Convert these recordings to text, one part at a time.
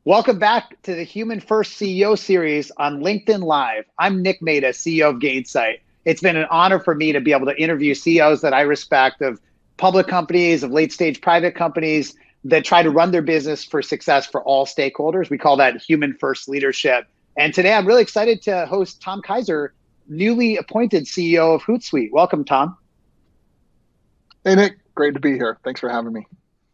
Welcome back to the Human First CEO series on LinkedIn Live. I'm Nick Maida, CEO of Gainsight. It's been an honor for me to be able to interview CEOs that I respect of public companies, of late stage private companies that try to run their business for success for all stakeholders. We call that human first leadership. And today I'm really excited to host Tom Keiser, newly appointed CEO of Hootsuite. Welcome, Tom. Hey, Nick. Great to be here. Thanks for having me.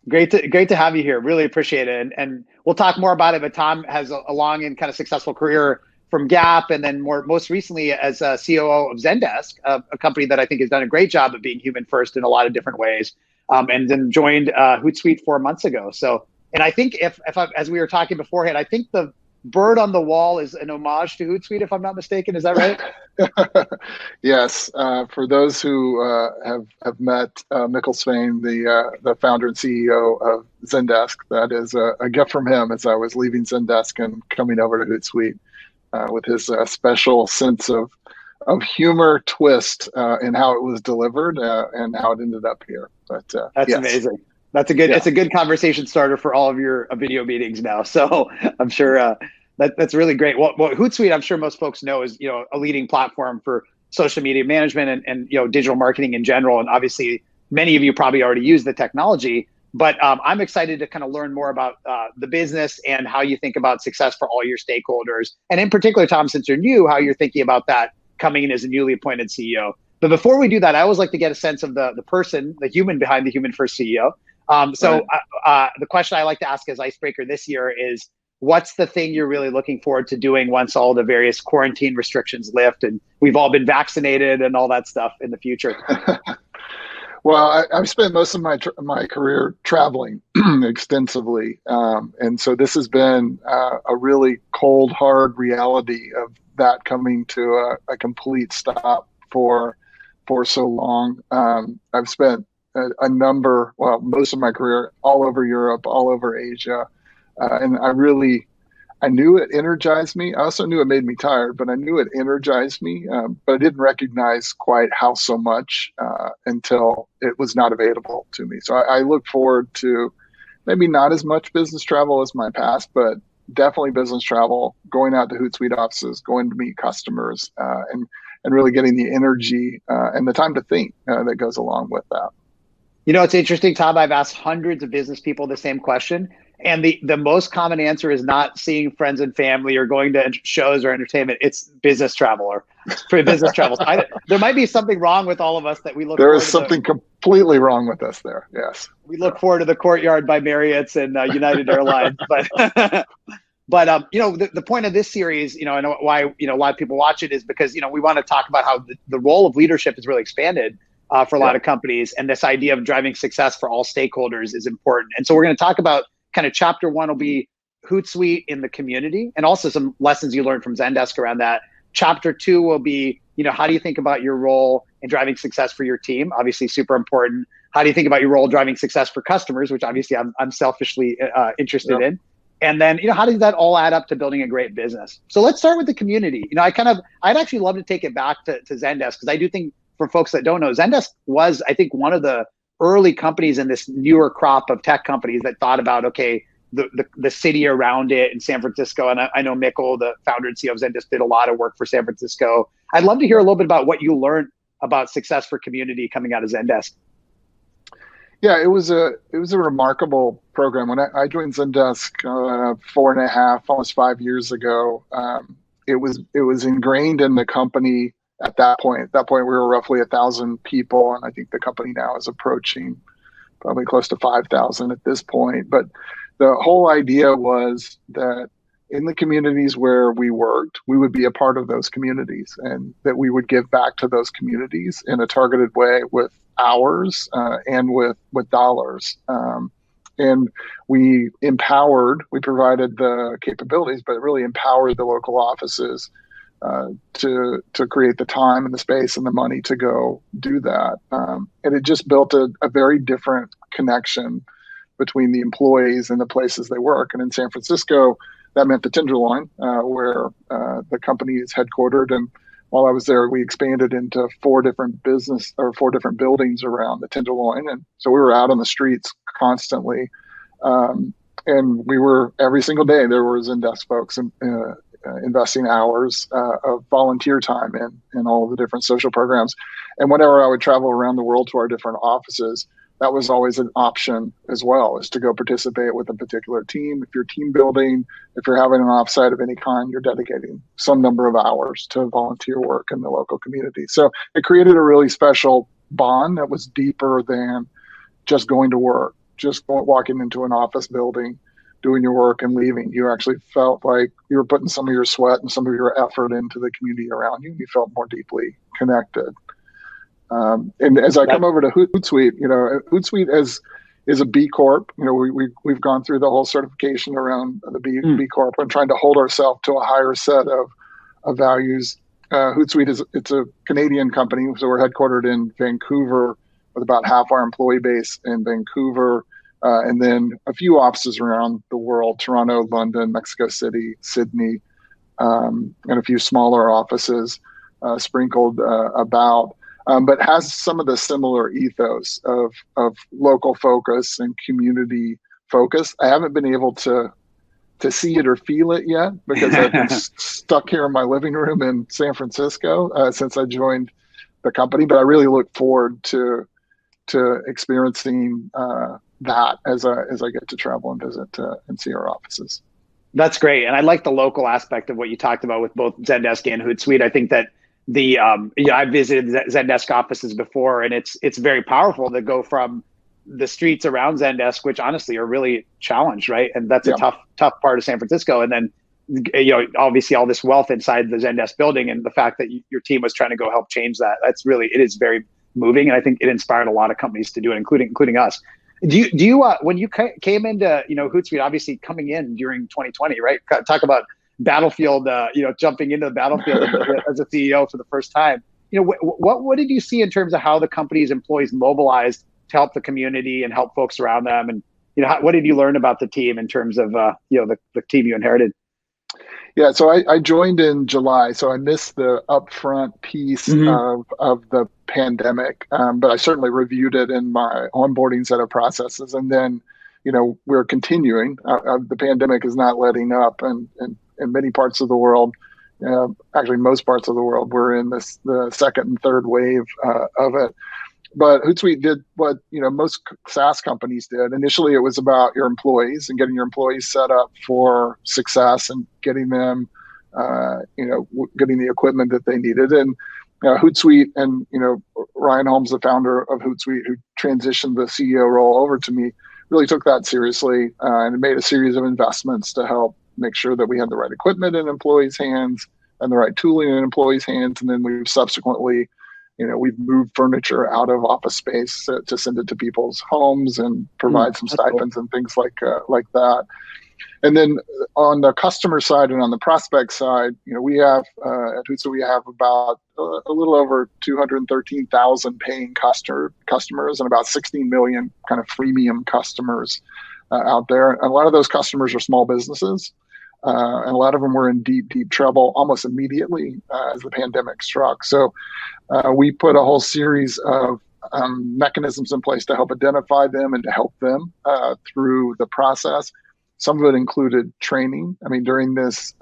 Great to have you here. Really appreciate it. And we'll talk more about it, but Tom has a long and kind of successful career from Gap and then most recently as a COO of Zendesk, a company that I think has done a great job of being human first in a lot of different ways. And then joined Hootsuite 4 months ago. So, and I think as we were talking beforehand, I think the bird on the wall is an homage to Hootsuite, if I'm not mistaken. Is that right? Yes. For those who have met Mikkel Svein, the founder and CEO of Zendesk, that is a gift from him as I was leaving Zendesk and coming over to Hootsuite with his special sense of humor twist in how it was delivered and how it ended up here. But that's yes. Amazing. That's a good. Yeah. It's a good conversation starter for all of your video meetings now. So I'm sure that's really great. Well, Hootsuite, I'm sure most folks know, is a leading platform for social media management and digital marketing in general. And obviously, many of you probably already use the technology. But I'm excited to kind of learn more about the business and how you think about success for all your stakeholders. And in particular, Tom, since you're new, how you're thinking about that coming in as a newly appointed CEO. But before we do that, I always like to get a sense of the person, the human behind the human first CEO. The question I like to ask as icebreaker this year is, what's the thing you're really looking forward to doing once all the various quarantine restrictions lift and we've all been vaccinated and all that stuff in the future? Well, I've spent most of my career traveling extensively. And so this has been a really cold, hard reality of that coming to a complete stop for so long. I've spent most of my career all over Europe, all over Asia. And I knew it energized me. I also knew it made me tired, but I knew it energized me. But I didn't recognize quite how so much until it was not available to me. So I look forward to maybe not as much business travel as my past, but definitely business travel, going out to Hootsuite offices, going to meet customers, and really getting the energy and the time to think that goes along with that. It's interesting, Tom. I've asked hundreds of business people the same question. And the most common answer is not seeing friends and family or going to shows or entertainment. It's business travel or for business travels. There might be something wrong with all of us that we look. There is something completely wrong with us there. Yes. We look forward to the Courtyard by Marriott's and United Airlines, but the point of this series, and why a lot of people watch it is because we want to talk about how the role of leadership has really expanded for a lot of companies, and this idea of driving success for all stakeholders is important. And so we're going to talk about kind of chapter 1 will be Hootsuite in the community and also some lessons you learned from Zendesk around that. Chapter 2 will be, how do you think about your role in driving success for your team? Obviously super important. How do you think about your role driving success for customers, which obviously I'm selfishly interested in. And then, how does that all add up to building a great business? So let's start with the community. I'd actually love to take it back to Zendesk, because I do think for folks that don't know, Zendesk was, I think, one of the early companies in this newer crop of tech companies that thought about, okay, the city around it in San Francisco. And I know Mikkel, the founder and CEO of Zendesk, did a lot of work for San Francisco. I'd love to hear a little bit about what you learned about success for community coming out of Zendesk. Yeah, it was a remarkable program. When I joined Zendesk 4.5, almost 5 years ago, it was ingrained in the company. At that point, we were roughly 1,000 people, and I think the company now is approaching probably close to 5,000 at this point. But the whole idea was that in the communities where we worked, we would be a part of those communities, and that we would give back to those communities in a targeted way with hours and with dollars. And we provided the capabilities, but really empowered the local offices to create the time and the space and the money to go do that. And it just built a very different connection between the employees and the places they work. And in San Francisco, that meant the Tenderloin, where the company is headquartered. And while I was there, we expanded into 4 different buildings around the Tenderloin. And so we were out on the streets constantly and we were every single day there were Zendesk folks investing hours of volunteer time in all of the different social programs. And whenever I would travel around the world to our different offices, that was always an option as well, is to go participate with a particular team. If you're team building, if you're having an offsite of any kind, you're dedicating some number of hours to volunteer work in the local community. So it created a really special bond that was deeper than just going to work, just walking into an office building, doing your work and leaving. You actually felt like you were putting some of your sweat and some of your effort into the community around you. You felt more deeply connected. And as I come over to Hootsuite, Hootsuite is a B Corp. We've gone through the whole certification around the B Corp and trying to hold ourselves to a higher set of values. Hootsuite it's a Canadian company, so we're headquartered in Vancouver with about half our employee base in Vancouver, and then a few offices around the world: Toronto, London, Mexico City, Sydney, and a few smaller offices sprinkled about. But has some of the similar ethos of local focus and community focus. I haven't been able to see it or feel it yet because I've been stuck here in my living room in San Francisco since I joined the company. But I really look forward to experiencing that as I get to travel and visit and see our offices. That's great, and I like the local aspect of what you talked about with both Zendesk and Hootsuite. I think that I visited Zendesk offices before, and it's very powerful to go from the streets around Zendesk, which honestly are really challenged, right? And that's a tough part of San Francisco. And then, obviously all this wealth inside the Zendesk building, and the fact that your team was trying to go help change that. It is very moving, and I think it inspired a lot of companies to do it, including us. Do you when you came into Hootsuite, obviously coming in during 2020, right? Talk about battlefield, jumping into the battlefield as a CEO for the first time. What did you see in terms of how the company's employees mobilized to help the community and help folks around them? And what did you learn about the team in terms of the team you inherited? Yeah, so I joined in July, so I missed the upfront piece of the pandemic, but I certainly reviewed it in my onboarding set of processes. And then, we're continuing. The pandemic is not letting up, and in many parts of the world, actually most parts of the world, we're in the second and third wave of it. But Hootsuite did what most SaaS companies did. Initially, it was about your employees and getting your employees set up for success and getting them, getting the equipment that they needed. And Hootsuite and Ryan Holmes, the founder of Hootsuite, who transitioned the CEO role over to me, really took that seriously and made a series of investments to help make sure that we had the right equipment in employees' hands and the right tooling in employees' hands. And then we've subsequently, we've moved furniture out of office space to send it to people's homes and provide some stipends and things like that. And then on the customer side and on the prospect side, we have at Hootsuite, we have about a little over 213,000 paying customers and about 16 million kind of freemium customers out there. And a lot of those customers are small businesses. And a lot of them were in deep trouble almost immediately as the pandemic struck. So we put a whole series of mechanisms in place to help identify them and to help them through the process. Some of it included training. I mean, during this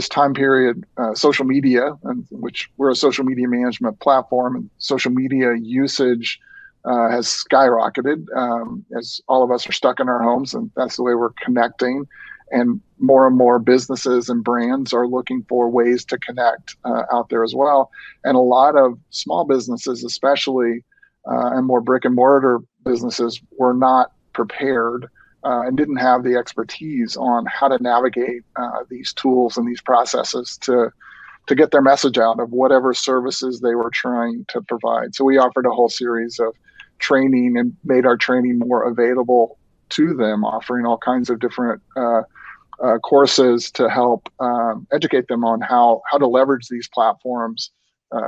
time period, social media, which we're a social media management platform, and social media usage has skyrocketed as all of us are stuck in our homes, and that's the way we're connecting. And more businesses and brands are looking for ways to connect out there as well. And a lot of small businesses, especially, and more brick and mortar businesses, were not prepared and didn't have the expertise on how to navigate these tools and these processes to get their message out of whatever services they were trying to provide. So we offered a whole series of training and made our training more available to them, offering all kinds of different courses to help educate them on how to leverage these platforms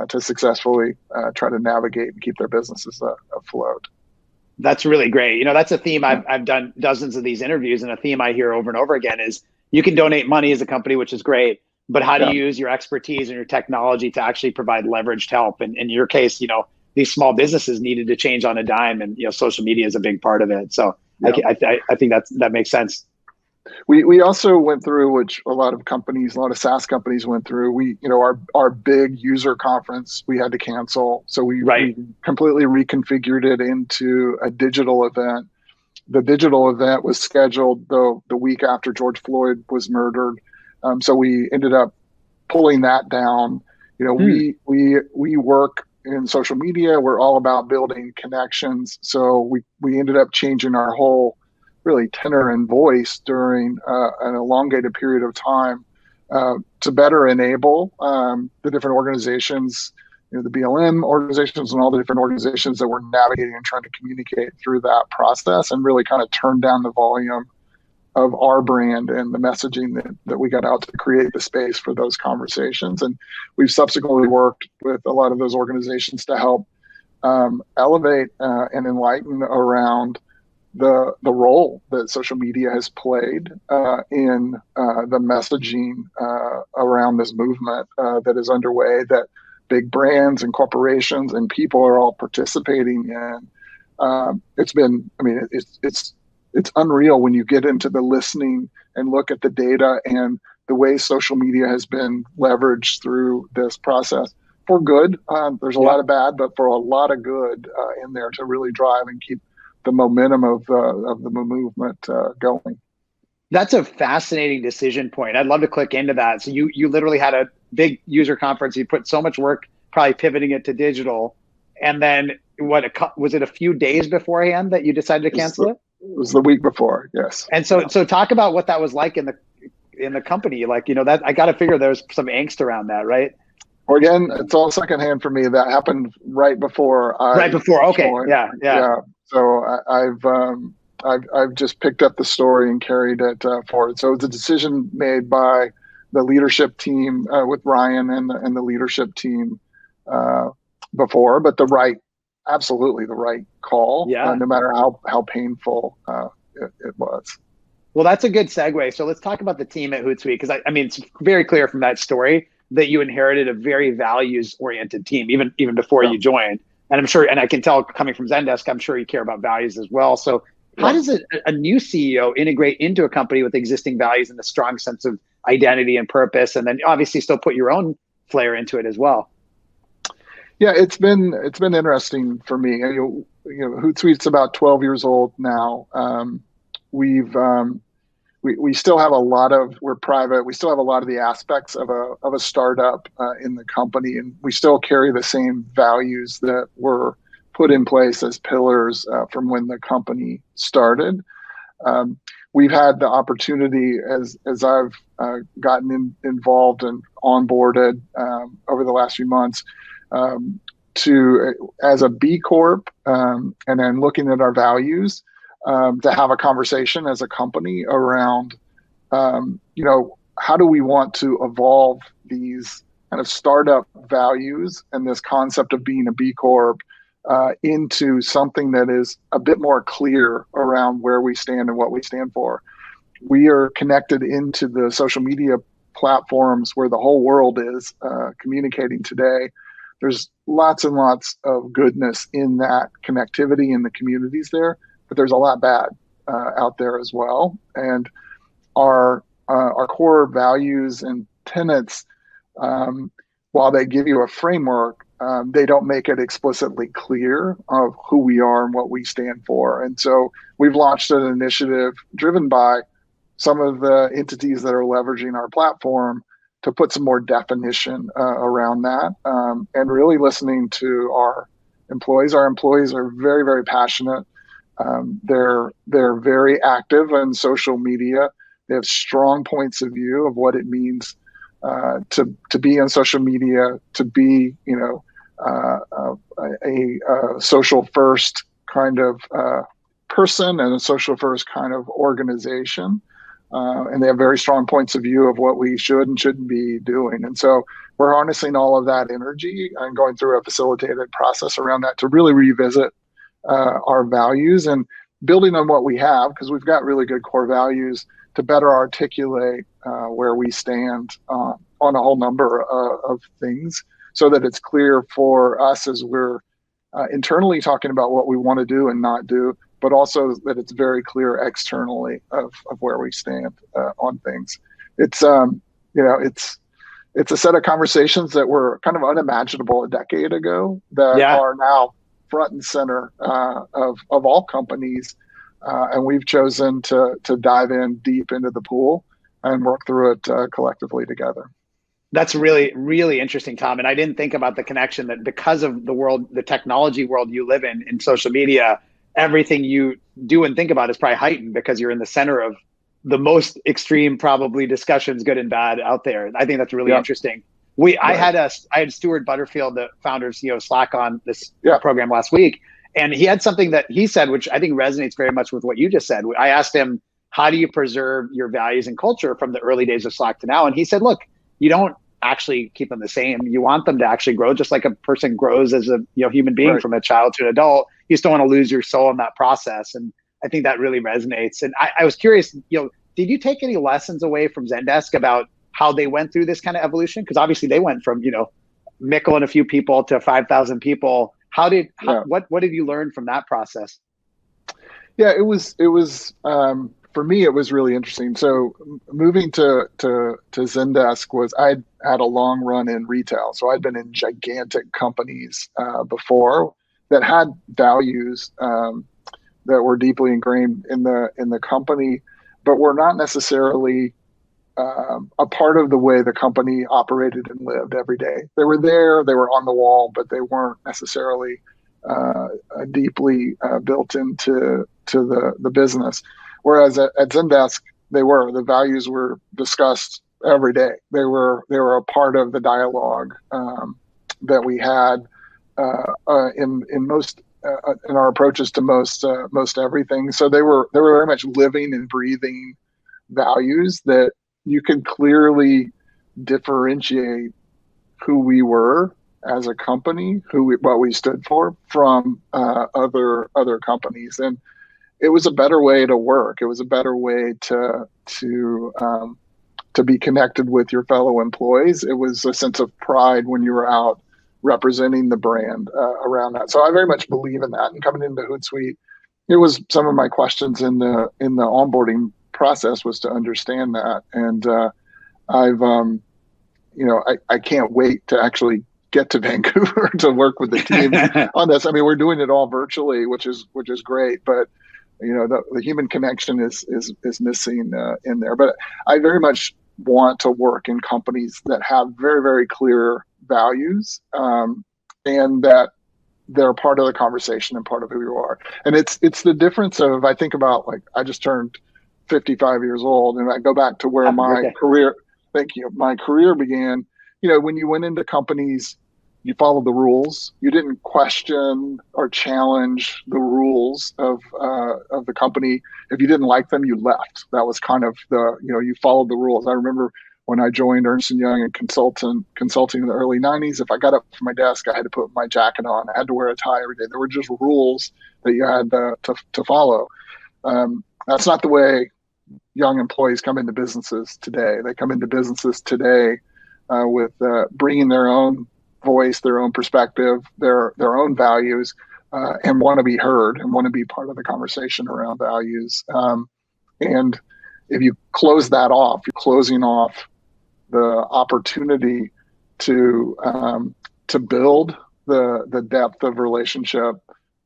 to successfully try to navigate and keep their businesses afloat. That's really great. That's a theme. I've done dozens of these interviews, and a theme I hear over and over again is you can donate money as a company, which is great, but how do you use your expertise and your technology to actually provide leveraged help? And in your case, these small businesses needed to change on a dime, and social media is a big part of it. So Yeah. I think that makes sense. We also went through, which a lot of SaaS companies went through. Our big user conference we had to cancel, so we completely reconfigured it into a digital event. The digital event was scheduled the week after George Floyd was murdered, so we ended up pulling that down. We work in social media. We're all about building connections, so we ended up changing our whole really tenor and voice during an elongated period of time to better enable the different organizations, the BLM organizations and all the different organizations that we're navigating and trying to communicate through that process, and really kind of turn down the volume of our brand and the messaging that we got out to create the space for those conversations. And we've subsequently worked with a lot of those organizations to help elevate and enlighten around the role that social media has played in the messaging around this movement that is underway, that big brands and corporations and people are all participating in. It's unreal when you get into the listening and look at the data and the way social media has been leveraged through this process for good. There's a lot of bad, but for a lot of good in there to really drive and keep the momentum of the movement going. That's a fascinating decision point. I'd love to click into that. So you literally had a big user conference. You put so much work probably pivoting it to digital, and then was it a few days beforehand that you decided to cancel it? It was the week before, yes. And so talk about what that was like in the company. Like, that I got to figure there's some angst around that, right? Well, again, it's all secondhand for me. That happened right before. Okay. Joined. Yeah. So I've just picked up the story and carried it forward. So it's a decision made by the leadership team with Ryan and the leadership team before, but absolutely the right call, no matter how painful it was. Well, that's a good segue. So let's talk about the team at Hootsuite, because it's very clear from that story that you inherited a very values-oriented team, even before you joined. And I'm sure, and I can tell coming from Zendesk, I'm sure you care about values as well. So how does a new CEO integrate into a company with existing values and a strong sense of identity and purpose, and then obviously still put your own flair into it as well? Yeah, it's been interesting for me. Hootsuite's about 12 years old now. We still have we're private. We still have a lot of the aspects of a startup in the company, and we still carry the same values that were put in place as pillars from when the company started. We've had the opportunity as I've gotten involved and onboarded over the last few months to, as a B Corp, and then looking at our values, to have a conversation as a company around, how do we want to evolve these kind of startup values and this concept of being a B Corp into something that is a bit more clear around where we stand and what we stand for. We are connected into the social media platforms where the whole world is communicating today. There's lots and lots of goodness in that connectivity in the communities there, but there's a lot bad out there as well. And our core values and tenets, while they give you a framework, they don't make it explicitly clear of who we are and what we stand for. And so we've launched an initiative driven by some of the entities that are leveraging our platform to put some more definition around that, and really listening to our employees. Our employees are very, very passionate. They're very active on social media. They have strong points of view of what it means to be on social media, to be a social first kind of person and a social first kind of organization. And they have very strong points of view of what we should and shouldn't be doing. And so we're harnessing all of that energy and going through a facilitated process around that to really revisit our values and building on what we have, because we've got really good core values, to better articulate where we stand on a whole number of things, so that it's clear for us as we're internally talking about what we want to do and not do, but also that it's very clear externally of where we stand on things. It's it's a set of conversations that were kind of unimaginable a decade ago that Yeah. are now front and center of all companies, and we've chosen to dive in deep into the pool and work through it collectively together. That's really, really interesting, Tom. And I didn't think about the connection that because of the technology world you live in social media, everything you do and think about is probably heightened because you're in the center of the most extreme, probably discussions, good and bad, out there. I think that's really Yep. interesting. I Right. had Stuart Butterfield, the founder and CEO of Slack, on this Yeah. program last week, and he had something that he said, which I think resonates very much with what you just said. I asked him, "How do you preserve your values and culture from the early days of Slack to now?" And he said, "Look, you don't actually keep them the same. You want them to actually grow, just like a person grows as a human being Right. from a child to an adult. You just don't want to lose your soul in that process." And I think that really resonates. And I was curious, did you take any lessons away from Zendesk about how they went through this kind of evolution? Because obviously they went from Mikkel and a few people to 5,000 people. Yeah. What did you learn from that process? Yeah, it was for me it was really interesting. So moving to Zendesk was I had a long run in retail. So I'd been in gigantic companies before that had values that were deeply ingrained in the company, but were not necessarily a part of the way the company operated and lived every day. They were there, they were on the wall, but they weren't necessarily deeply built into the business. Whereas at Zendesk, the values were discussed every day. They were a part of the dialogue that we had in most in our approaches to most everything. So they were very much living and breathing values that you could clearly differentiate who we were as a company, what we stood for, from other companies, and it was a better way to work. It was a better way to be connected with your fellow employees. It was a sense of pride when you were out representing the brand around that. So I very much believe in that. And coming into Hootsuite, it was some of my questions in the onboarding process was to understand that, and I've I can't wait to actually get to Vancouver to work with the team on this. I mean, we're doing it all virtually, which is great, but the human connection is missing in there. But I very much want to work in companies that have very, very clear values, and that they're part of the conversation and part of who you are. And it's the difference of, I think about, like, I just turned 55 years old, and I go back to where my career, thank you, my career began. When you went into companies, you followed the rules. You didn't question or challenge the rules of the company. If you didn't like them, you left. That was kind of you followed the rules. I remember when I joined Ernst & Young and consulting in the early 90s, if I got up from my desk, I had to put my jacket on. I had to wear a tie every day. There were just rules that you had to follow. That's not the way young employees come into businesses today. They come into businesses today with bringing their own voice, their own perspective, their own values, and want to be heard and want to be part of the conversation around values. And if you close that off, you're closing off the opportunity to build the depth of relationship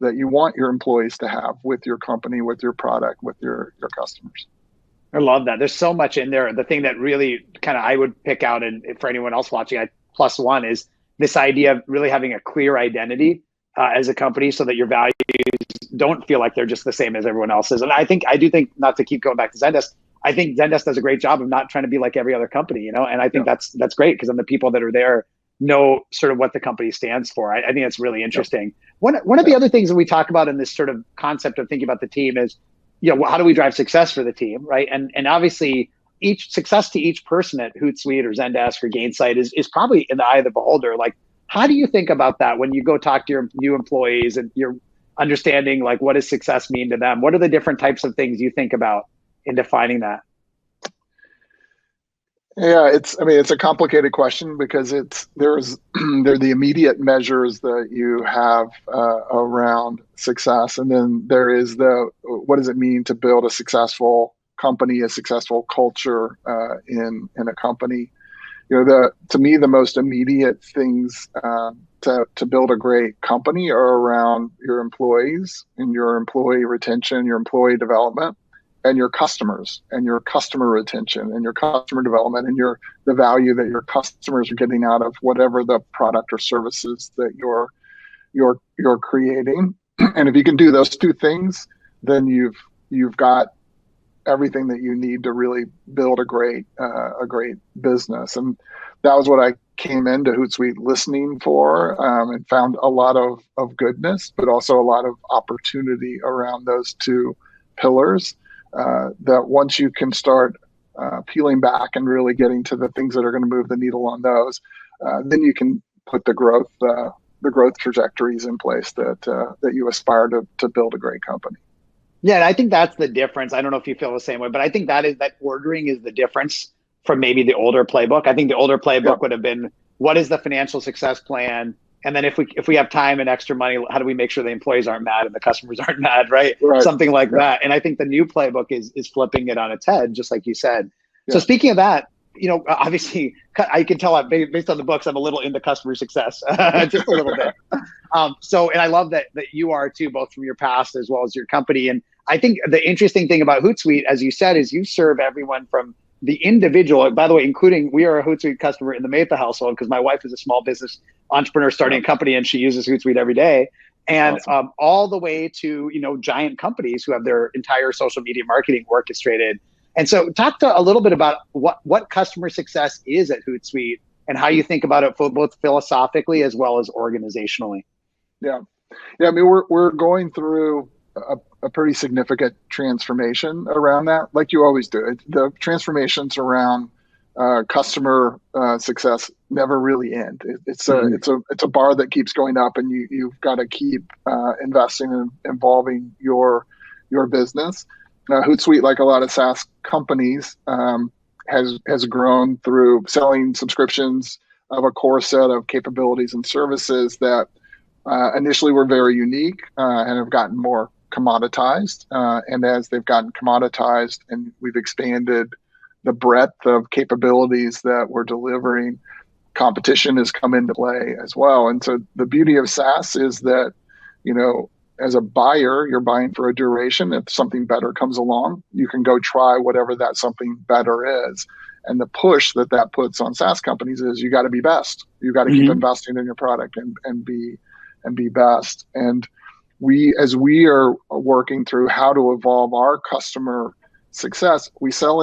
that you want your employees to have with your company, with your product, with your customers. I love that. There's so much in there. The thing that really kind of I would pick out, and for anyone else watching, plus one, is this idea of really having a clear identity as a company, so that your values don't feel like they're just the same as everyone else's. And I do think, not to keep going back to Zendesk, I think Zendesk does a great job of not trying to be like every other company, and I think that's great, because then the people that are there know sort of what the company stands for. I think it's really interesting. One of the other things that we talk about in this sort of concept of thinking about the team is, how do we drive success for the team, right? And obviously, each success to each person at Hootsuite or Zendesk or Gainsight is probably in the eye of the beholder. Like, how do you think about that when you go talk to your new employees and you're understanding, like, what does success mean to them? What are the different types of things you think about in defining that? Yeah, it's a complicated question because there are the immediate measures that you have around success, and then there is the what does it mean to build a successful company, a successful culture in a company. To me, the most immediate things to build a great company are around your employees and your employee retention, your employee development, and your customers and your customer retention and your customer development and the value that your customers are getting out of whatever the product or services that you're creating. And if you can do those two things, then you've got everything that you need to really build a great business. And that was what I came into Hootsuite listening for, and found a lot of goodness, but also a lot of opportunity around those two pillars. That once you can start peeling back and really getting to the things that are going to move the needle on those, then you can put the growth trajectories in place that you aspire to build a great company. Yeah, and I think that's the difference. I don't know if you feel the same way, but I think that ordering is the difference from maybe the older playbook. I think the older Yeah, playbook would have been, what is the financial success plan? And then if we have time and extra money, how do we make sure the employees aren't mad and the customers aren't mad, right? right. Something like Yeah, that. And I think the new playbook is flipping it on its head, just like you said. So yeah, speaking of that, obviously I can tell based on the books, I'm a little into customer success, just a little bit. And I love that you are too, both from your past as well as your company. And I think the interesting thing about Hootsuite, as you said, is you serve everyone from the individual. By the way, including, we are a Hootsuite customer in the Matha household because my wife is a small business entrepreneur starting yeah. a company and she uses Hootsuite every day. And Awesome. all the way to giant companies who have their entire social media marketing orchestrated. And so, talk to a little bit about what customer success is at Hootsuite and how you think about it both philosophically as well as organizationally. Yeah. Yeah. I mean, we're going through a pretty significant transformation around that, like you always do. The transformations around customer success never really end. Mhm. It's a bar that keeps going up, and you've got to keep investing and involving your business. Hootsuite, like a lot of SaaS companies, has grown through selling subscriptions of a core set of capabilities and services that initially were very unique and have gotten more commoditized. And as they've gotten commoditized and we've expanded the breadth of capabilities that we're delivering, competition has come into play as well. And so the beauty of SaaS is that, as a buyer, you're buying for a duration. If something better comes along, you can go try whatever that something better is. And the push that puts on SaaS companies is you got to be best. You got to keep Mhm. investing in your product and be best. And as we are working through how to evolve our customer success, we sell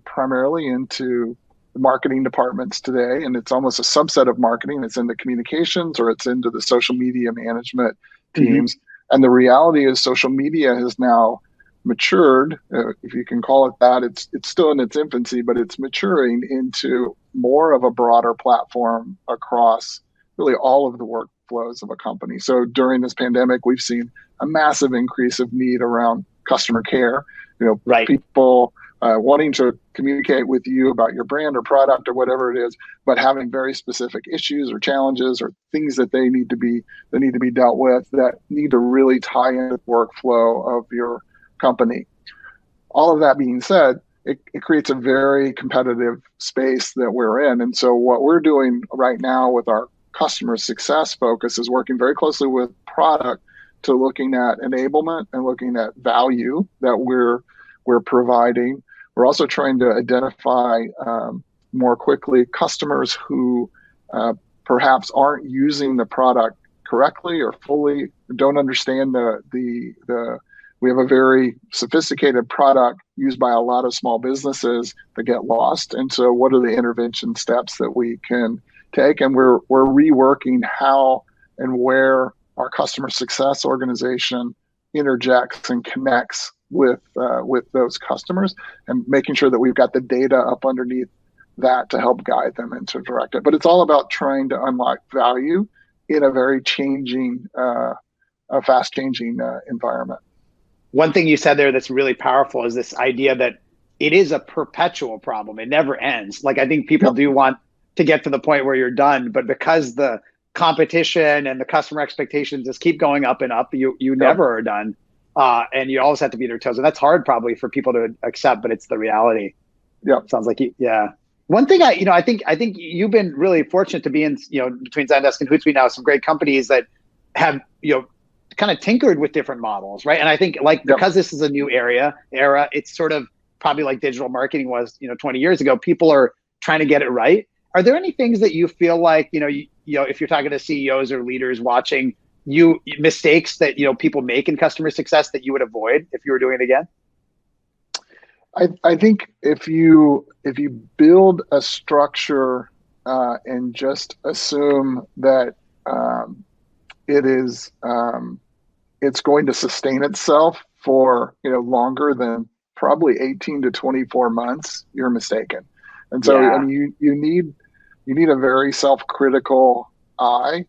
primarily into the marketing departments today, and it's almost a subset of marketing. It's in the communications or it's into the social media management Mhm. teams. And the reality is, social media has now matured, if you can call it that. It's still in its infancy, but it's maturing into more of a broader platform across really all of the workflows of a company. So during this pandemic, we've seen a massive increase of need around customer care. Right. People wanting to communicate with you about your brand or product or whatever it is, but having very specific issues or challenges or things that need to be dealt with that need to really tie in the workflow of your company. All of that being said, it creates a very competitive space that we're in. And so what we're doing right now with our customer success focus is working very closely with product to looking at enablement and looking at value that we're providing. We're also trying to identify more quickly customers who perhaps aren't using the product correctly or fully, don't understand the we have a very sophisticated product used by a lot of small businesses that get lost. And so what are the intervention steps that we can take? And we're reworking how and where our customer success organization interjects and connects with those customers, and making sure that we've got the data up underneath that to help guide them and to direct it. But it's all about trying to unlock value in a very a fast changing environment. One thing you said there that's really powerful is this idea that it is a perpetual problem. It never ends. Like, I think people Yep. do want to get to the point where you're done, but because the competition and the customer expectations just keep going up and up, you Yep. never are done. And you always have to be on your toes. And that's hard probably for people to accept, but it's the reality. Yep. Sounds like yeah. One thing I think you've been really fortunate to be in, between Zendesk and Hootsuite now, some great companies that have, kind of tinkered with different models, right? And I think like Yep. because this is a new era, it's sort of probably like digital marketing was, 20 years ago. People are trying to get it right. Are there any things that you feel like, if you're talking to CEOs or leaders watching, mistakes that people make in customer success that you would avoid if you were doing it again? I think if you build a structure and just assume that it is it's going to sustain itself for longer than probably 18 to 24 months, you're mistaken. And so I Yeah. mean, you need a very self-critical eye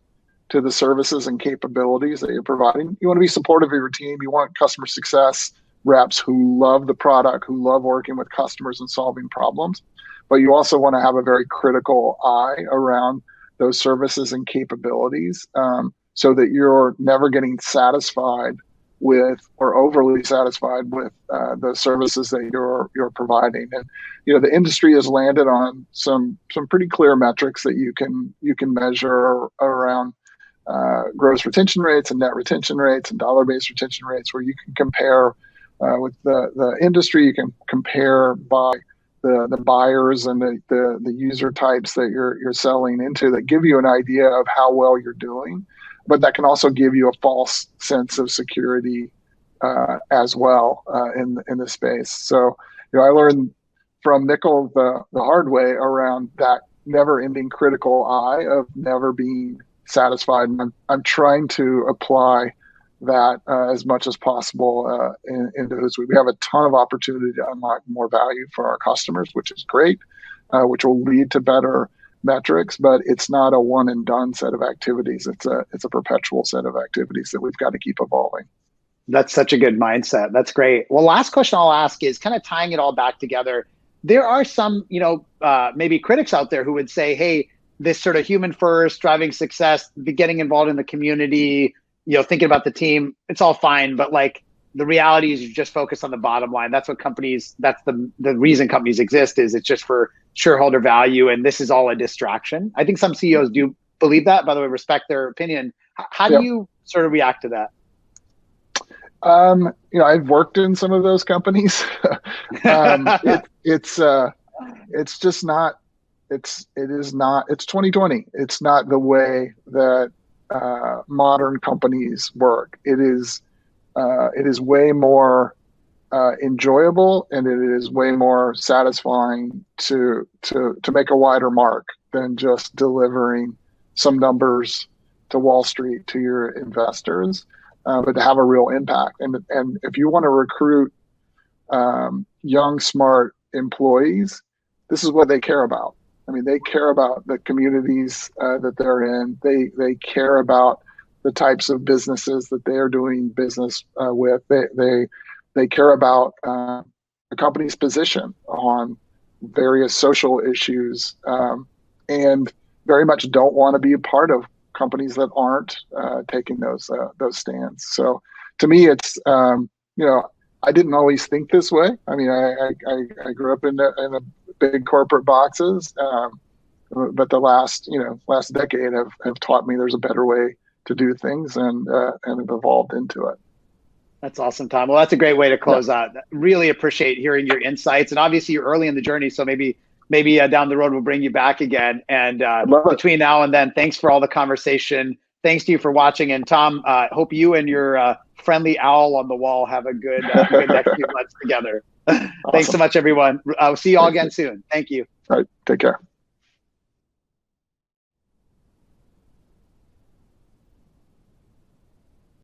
to the services and capabilities that you're providing. You want to be supportive of your team. You want customer success reps who love the product, who love working with customers and solving problems. But you also want to have a very critical eye around those services and capabilities, so that you're never getting satisfied with or overly satisfied with the services that you're providing. And the industry has landed on some pretty clear metrics that you can measure around gross retention rates and net retention rates and dollar-based retention rates, where you can compare with the industry. You can compare by the buyers and the user types that you're selling into, that give you an idea of how well you're doing, but that can also give you a false sense of security as well in the space. So I learned from Nickel the hard way around that never-ending critical eye of never being satisfied. And I'm trying to apply that as much as possible into Hootsuite. We have a ton of opportunity to unlock more value for our customers, which is great, which will lead to better metrics, but it's not a one and done set of activities. It's a perpetual set of activities that we've got to keep evolving. That's such a good mindset. That's great. Well, last question I'll ask is kind of tying it all back together. There are some, maybe critics out there who would say, hey, this sort of human first, driving success, getting involved in the community, thinking about the team, it's all fine. But like the reality is you just focus on the bottom line. That's the reason companies exist, is it's just for shareholder value. And this is all a distraction. I think some CEOs do believe that, by the way, respect their opinion. How do you sort of react to that? I've worked in some of those companies. It's just not, it's 2020. It's not the way that modern companies work. It is way more enjoyable, and it is way more satisfying to make a wider mark than just delivering some numbers to Wall Street, to your investors, but to have a real impact. And if you want to recruit young, smart employees, this is what they care about. I mean, they care about the communities that they're in. They care about the types of businesses that they are doing business with. They care about the company's position on various social issues, and very much don't want to be a part of companies that aren't taking those stands. So to me, it's I didn't always think this way. I mean, I grew up in the big corporate boxes, but the last decade have taught me there's a better way to do things, and have evolved into it. That's awesome, Tom. Well, that's a great way to close out. Really appreciate hearing your insights, and obviously you're early in the journey, so maybe down the road we'll bring you back again. And between now and then, thanks for all the conversation. Thanks to you for watching. And Tom, hope you and your friendly owl on the wall have a good next few months together. Awesome. Thanks so much, everyone. I'll see you all again soon. Thank you. All right. Take care.